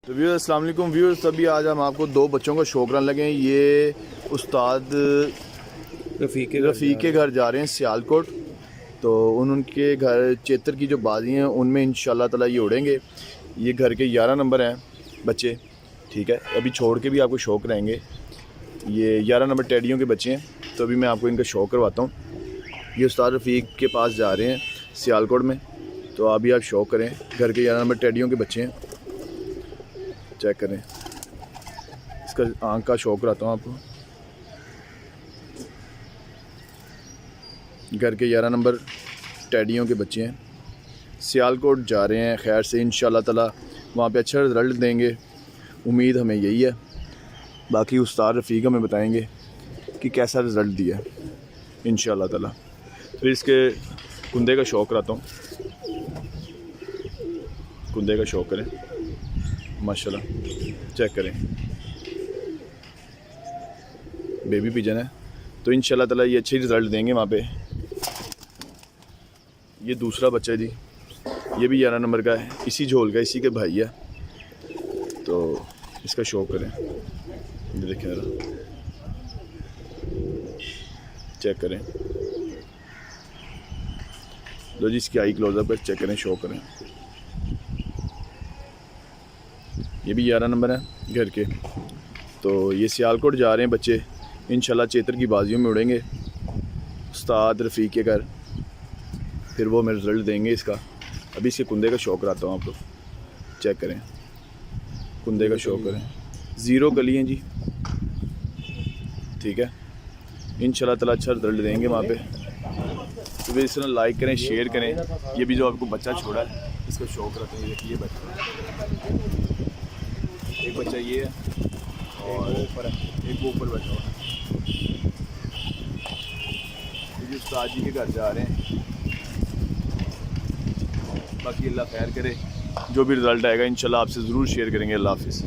तो व्यूअर्स अस्सलाम वालेकुम व्यूअर्स, अभी आज हम आपको दो बच्चों का शौक कराने लगे हैं। ये उस्ताद रफ़ीक के घर जा रहे हैं सियालकोट। तो उनके घर चेतर की जो बाजी हैं उनमें इंशाल्लाह ताला ये उड़ेंगे। ये घर के 11 नंबर हैं बच्चे, ठीक है। अभी छोड़ के भी आपको शौक कराएंगे। ये 11 नंबर टेडियों के बच्चे हैं, तो अभी मैं आपको इनका शौक करवाता हूँ। ये उस्ताद रफ़ीक के पास जा रहे हैं सियालकोट में, तो अभी आप शौक करें। घर के 11 नंबर टेडियों के बच्चे हैं, चेक करें। इसका आँख का शौक कराता हूँ आपको। घर के 11 नंबर टेडियों के बच्चे हैं, सियालकोट जा रहे हैं खैर से। इंशाल्लाह ताला वहाँ पे अच्छा रिज़ल्ट देंगे, उम्मीद हमें यही है। बाकी उस्ताद रफ़ीक हमें बताएंगे कि कैसा रिज़ल्ट दिया इंशाल्लाह ताला। फिर इसके कुंदे का शौक कराता हूँ। कुंदे का शौक करें, माशाल्लाह चेक करें। बेबी पिजन है, तो इंशाल्लाह ताला ये अच्छे रिज़ल्ट देंगे वहाँ पे। ये दूसरा बच्चा है जी, ये भी 11 नंबर का है, इसी झोल का, इसी के भाई है। तो इसका शौक करें, ये देखें ज़रा, चेक करें। लो जी, इसकी आई क्लोजअप पर चेक करें, शौक करें। ये भी 11 नंबर है घर के। तो ये सियालकोट जा रहे हैं बच्चे, इंशाल्लाह चेतर की बाजियों में उड़ेंगे उस्ताद रफ़ीक के घर। फिर वो हमें रिज़ल्ट देंगे इसका। अभी इसके कुंदे का शौक कराता हूँ आपको, चेक करें। कुंदे का शौक करें, 0 कली हैं जी, ठीक है। इंशाल्लाह ताला अच्छा रिज़ल्ट देंगे वहाँ पे। तो फिर इस तरह लाइक करें, शेयर करें। ये भी जो आपको बच्चा छोड़ा है इसका शौक कराते हैं। ये बच्चा, एक बच्चा ये है और एक वो ऊपर बैठा हुआ है। ये उस्ताद जी के घर जा रहे हैं। बाकी अल्लाह खैर करे, जो भी रिज़ल्ट आएगा इंशाल्लाह आपसे ज़रूर शेयर करेंगे। अल्लाह हाफ़िज़।